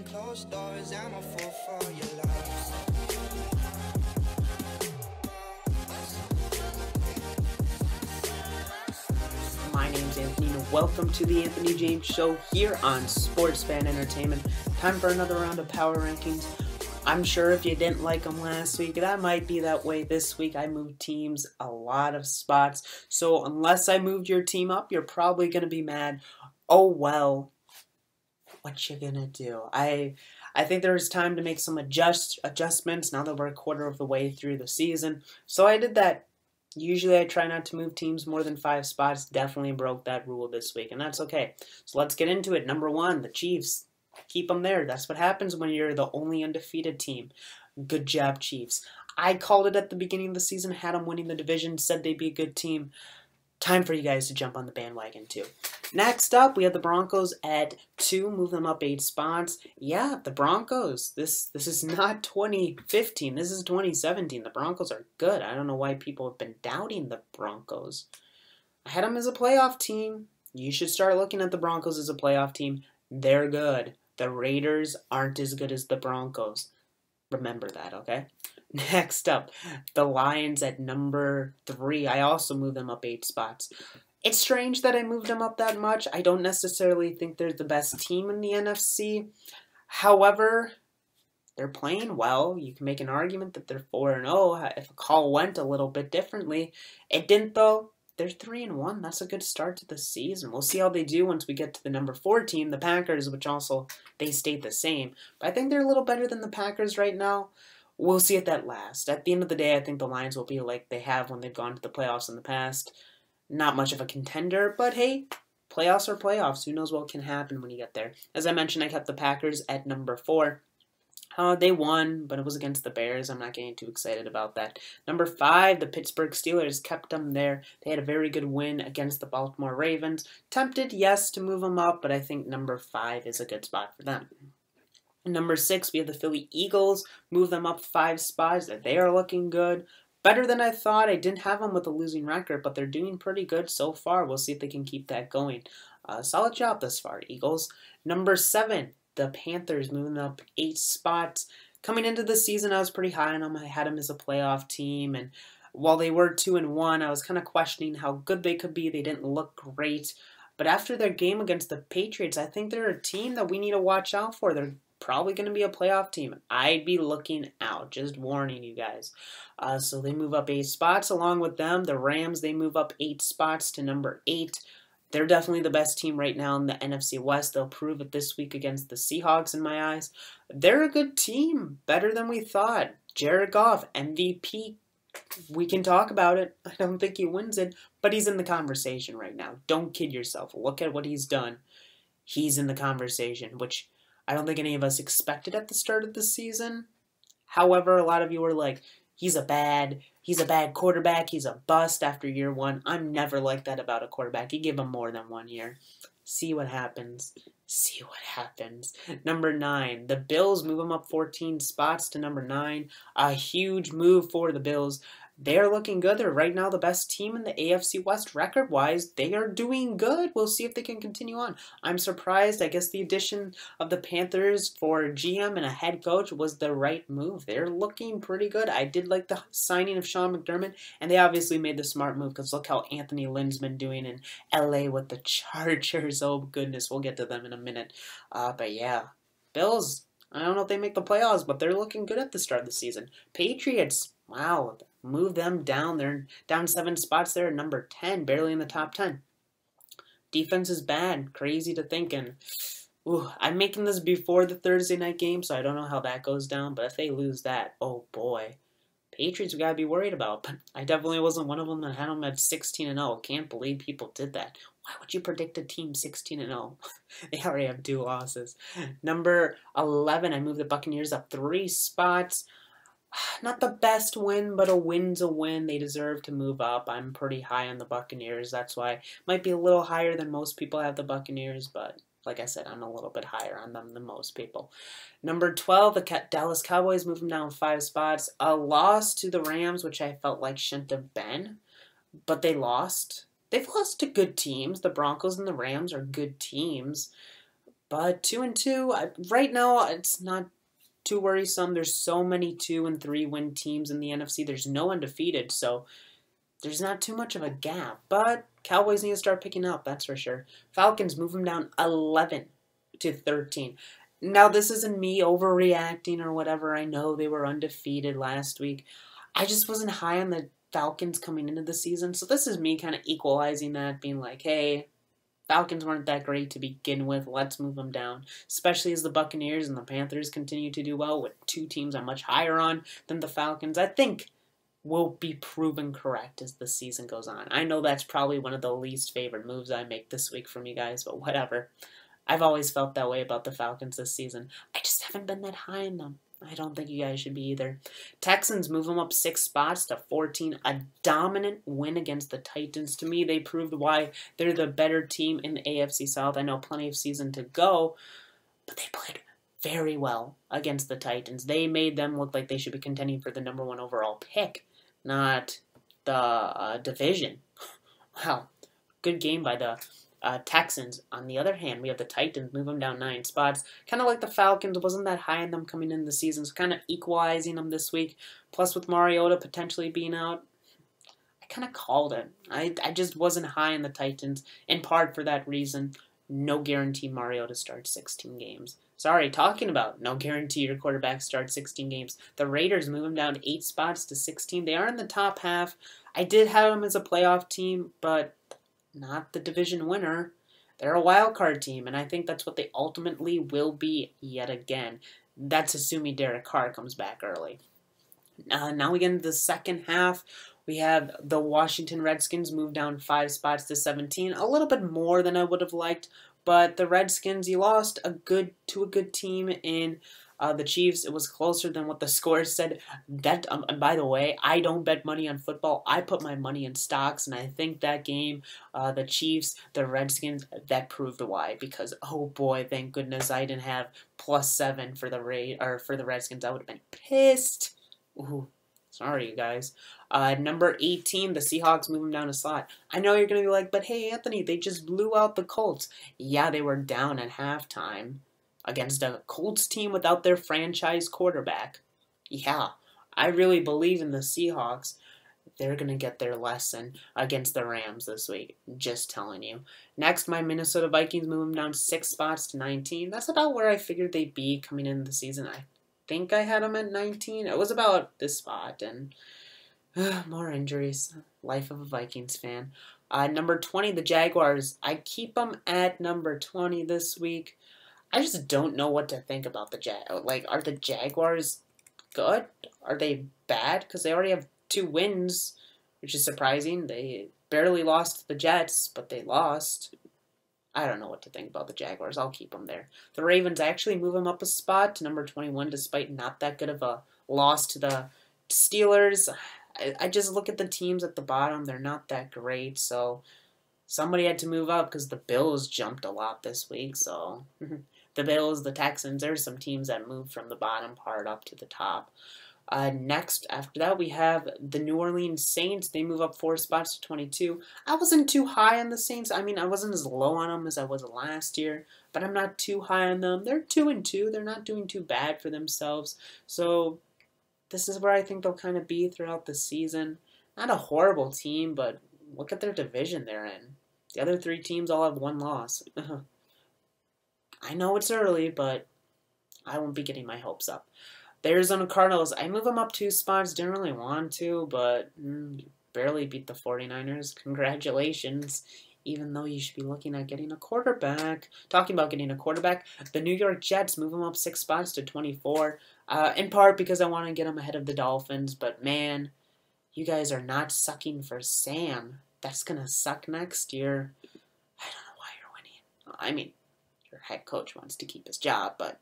behind closed doors. I'm a fool for your love. My name's Anthony and welcome to the Anthony James Show here on Sports Fan Entertainment. Time for another round of power rankings. I'm sure if you didn't like them last week, that might be that way this week. I moved teams a lot of spots, so unless I moved your team up, you're probably going to be mad. Oh well, what you gonna do? I think there's time to make some adjustments now that we're a quarter of the way through the season, so I did that. Usually I try not to move teams more than 5 spots. Definitely broke that rule this week, and that's okay. So let's get into it. Number 1, the Chiefs. Keep them there. That's what happens when you're the only undefeated team. Good job, Chiefs. I called it at the beginning of the season, had them winning the division, said they'd be a good team. Time for you guys to jump on the bandwagon, too. Next up, we have the Broncos at 2. Move them up 8 spots. Yeah, the Broncos. This is not 2015. This is 2017. The Broncos are good. I don't know why people have been doubting the Broncos. I had them as a playoff team. You should start looking at the Broncos as a playoff team. They're good. The Raiders aren't as good as the Broncos. Remember that, okay? Next up, the Lions at number 3. I also moved them up 8 spots. It's strange that I moved them up that much. I don't necessarily think they're the best team in the NFC. However, they're playing well. You can make an argument that they're 4-0 if a call went a little bit differently. It didn't, though. They're 3-1. That's a good start to the season. We'll see how they do once we get to the number 4 team, the Packers, which also, they stayed the same. But I think they're a little better than the Packers right now. We'll see if that lasts. At the end of the day, I think the Lions will be like they have when they've gone to the playoffs in the past. Not much of a contender, but hey, playoffs are playoffs. Who knows what can happen when you get there. As I mentioned, I kept the Packers at number 4. They won, but it was against the Bears. I'm not getting too excited about that. Number 5, the Pittsburgh Steelers, kept them there. They had a very good win against the Baltimore Ravens. Tempted, yes, to move them up, but I think number 5 is a good spot for them. Number 6, we have the Philly Eagles. Move them up 5 spots. They are looking good. Better than I thought. I didn't have them with a losing record, but they're doing pretty good so far. We'll see if they can keep that going. Solid job thus far, Eagles. Number 7, the Panthers, moving up 8 spots. Coming into the season, I was pretty high on them. I had them as a playoff team, and while they were 2-1, I was kind of questioning how good they could be. They didn't look great, but after their game against the Patriots, I think they're a team that we need to watch out for. They're probably going to be a playoff team. I'd be looking out, just warning you guys. So they move up 8 spots. Along with them, the Rams, they move up 8 spots to number 8. They're definitely the best team right now in the NFC West. They'll prove it this week against the Seahawks in my eyes. They're a good team, better than we thought. Jared Goff, MVP. We can talk about it. I don't think he wins it, but he's in the conversation right now. Don't kid yourself. Look at what he's done. He's in the conversation, which I don't think any of us expected at the start of the season. However, a lot of you were like, he's a bad quarterback. He's a bust after year 1. I'm never like that about a quarterback. You give him more than 1 year. See what happens. See what happens. Number 9, the Bills move them up 14 spots to number 9. A huge move for the Bills. They're looking good. They're right now the best team in the AFC West record-wise. They are doing good. We'll see if they can continue on. I'm surprised. I guess the addition of the Panthers for GM and a head coach was the right move. They're looking pretty good. I did like the signing of Sean McDermott, and they obviously made the smart move because look how Anthony Lynn's been doing in LA with the Chargers. Oh, goodness. We'll get to them in a minute. But yeah, Bills, I don't know if they make the playoffs, but they're looking good at the start of the season. Patriots, wow, move them down. They're down 7 spots there at number 10, barely in the top 10. Defense is bad. Crazy to think. And I'm making this before the Thursday night game, so I don't know how that goes down. But if they lose that, oh boy. Patriots we got to be worried about. But I definitely wasn't one of them that had them at 16-0. Can't believe people did that. Why would you predict a team 16-0? They already have 2 losses. Number 11, I moved the Buccaneers up 3 spots. Not the best win, but a win's a win. They deserve to move up. I'm pretty high on the Buccaneers. That's why it might be a little higher than most people have the Buccaneers, but like I said, I'm a little bit higher on them than most people. Number 12, the Dallas Cowboys moved them down 5 spots. A loss to the Rams, which I felt like shouldn't have been, but they lost. They've lost to good teams. The Broncos and the Rams are good teams. But 2-2, right now, it's not too worrisome. There's so many 2 and 3 win teams in the NFC. There's no undefeated, so there's not too much of a gap. But Cowboys need to start picking up, that's for sure. Falcons move them down 11-13. Now, this isn't me overreacting or whatever. I know they were undefeated last week. I just wasn't high on the Falcons coming into the season, so this is me kind of equalizing that, being like, hey, Falcons weren't that great to begin with. Let's move them down, especially as the Buccaneers and the Panthers continue to do well with 2 teams I'm much higher on than the Falcons. I think will be proven correct as the season goes on. I know that's probably one of the least favorite moves I make this week from you guys, but whatever. I've always felt that way about the Falcons this season. I just haven't been that high in them. I don't think you guys should be either. Texans move them up 6 spots to 14. A dominant win against the Titans. To me, they proved why they're the better team in the AFC South. I know plenty of season to go, but they played very well against the Titans. They made them look like they should be contending for the number 1 overall pick, not the division. Wow, good game by the Texans. On the other hand, we have the Titans move them down 9 spots. Kind of like the Falcons, wasn't that high in them coming into the season, so kind of equalizing them this week. Plus with Mariota potentially being out, I kind of called it. I just wasn't high in the Titans, in part for that reason. No guarantee Mariota starts 16 games. Sorry, talking about no guarantee your quarterback starts 16 games. The Raiders move them down 8 spots to 16. They are in the top half. I did have them as a playoff team, but not the division winner. They're a wild card team, and I think that's what they ultimately will be yet again. That's assuming Derek Carr comes back early. Now we get into the second half. We have the Washington Redskins move down 5 spots to 17. A little bit more than I would have liked, but the Redskins, you lost to a good team in the Chiefs. It was closer than what the score said. That, and by the way, I don't bet money on football. I put my money in stocks, and I think that game, the Chiefs, the Redskins, that proved why. Because oh boy, thank goodness I didn't have +7 for the Redskins. I would have been pissed. Ooh, sorry you guys. Number 18, the Seahawks move them down a slot. I know you're gonna be like, but hey Anthony, they just blew out the Colts. Yeah, they were down at halftime against a Colts team without their franchise quarterback. Yeah, I really believe in the Seahawks. They're going to get their lesson against the Rams this week. Just telling you. Next, my Minnesota Vikings move them down 6 spots to 19. That's about where I figured they'd be coming into the season. I think I had them at 19. It was about this spot, and more injuries. Life of a Vikings fan. Number 20, the Jaguars. I keep them at number 20 this week. I just don't know what to think about the are the Jaguars good? Are they bad? Because they already have 2 wins, which is surprising. They barely lost to the Jets, but they lost. I don't know what to think about the Jaguars. I'll keep them there. The Ravens, I actually move them up a spot to number 21, despite not that good of a loss to the Steelers. I just look at the teams at the bottom. They're not that great, so somebody had to move up because the Bills jumped a lot this week, so the Bills, the Texans, there's some teams that moved from the bottom part up to the top. Next, after that, we have the New Orleans Saints. They move up 4 spots to 22. I wasn't too high on the Saints. I mean, I wasn't as low on them as I was last year, but I'm not too high on them. They're 2-2. They're not doing too bad for themselves. So this is where I think they'll kind of be throughout the season. Not a horrible team, but look at their division they're in. The other 3 teams all have 1 loss. I know it's early, but I won't be getting my hopes up. The Arizona Cardinals, I move them up 2 spots. Didn't really want to, but barely beat the 49ers. Congratulations. Even though you should be looking at getting a quarterback. Talking about getting a quarterback, the New York Jets move them up 6 spots to 24. In part because I want to get them ahead of the Dolphins. But man, you guys are not sucking for Sam. That's going to suck next year. I don't know why you're winning. I mean, your head coach wants to keep his job, but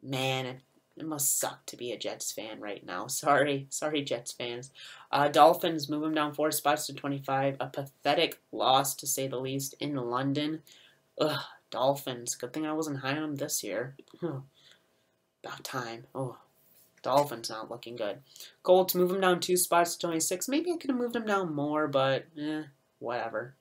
man, it must suck to be a Jets fan right now. Sorry, Jets fans. Dolphins move them down 4 spots to 25. A pathetic loss, to say the least, in London. Ugh, Dolphins. Good thing I wasn't high on them this year. About time. Oh, Dolphins not looking good. Colts move them down 2 spots to 26. Maybe I could have moved them down more, but whatever.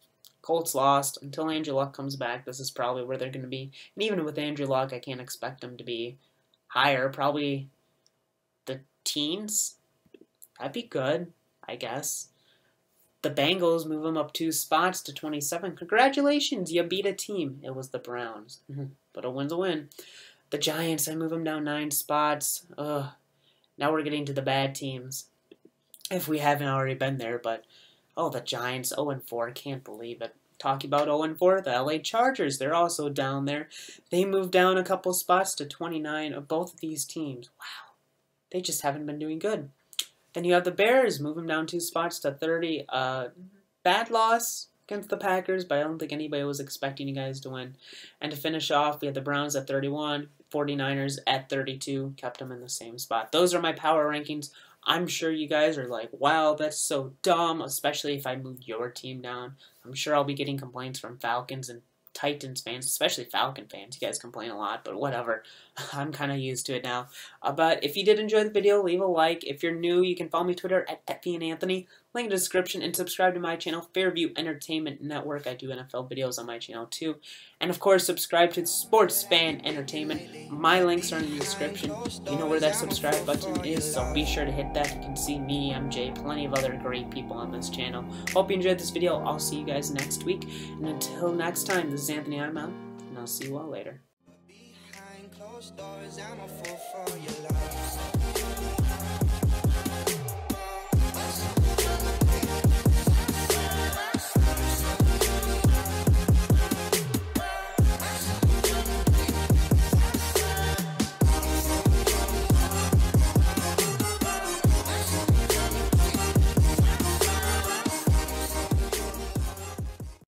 Colts lost. Until Andrew Luck comes back, this is probably where they're going to be. And even with Andrew Luck, I can't expect them to be higher. Probably the teens. That'd be good, I guess. The Bengals move them up 2 spots to 27. Congratulations, you beat a team. It was the Browns. But a win's a win. The Giants, I move them down 9 spots. Ugh. Now we're getting to the bad teams. If we haven't already been there, but... Oh, the Giants, 0-4. Can't believe it. Talking about 0-4, the LA Chargers, they're also down there. They moved down a couple spots to 29 of both of these teams. Wow. They just haven't been doing good. Then you have the Bears, move them down 2 spots to 30. Bad loss against the Packers, but I don't think anybody was expecting you guys to win. And to finish off, we have the Browns at 31, 49ers at 32, kept them in the same spot. Those are my power rankings. I'm sure you guys are like, wow, that's so dumb, especially if I move your team down. I'm sure I'll be getting complaints from Falcons and Titans fans, especially Falcon fans. You guys complain a lot, but whatever. I'm kind of used to it now. But if you did enjoy the video, leave a like. If you're new, you can follow me on Twitter at @FianAnthony. Link in the description, and subscribe to my channel, Fairview Entertainment Network. I do NFL videos on my channel too. And of course, subscribe to Sports Fan Entertainment. My links are in the description. You know where that subscribe button is, so be sure to hit that. You can see me, MJ, plenty of other great people on this channel. Hope you enjoyed this video. I'll see you guys next week. And until next time, this is Anthony. I'm out, and I'll see you all later. Behind closed doors, I'm a fool for your love.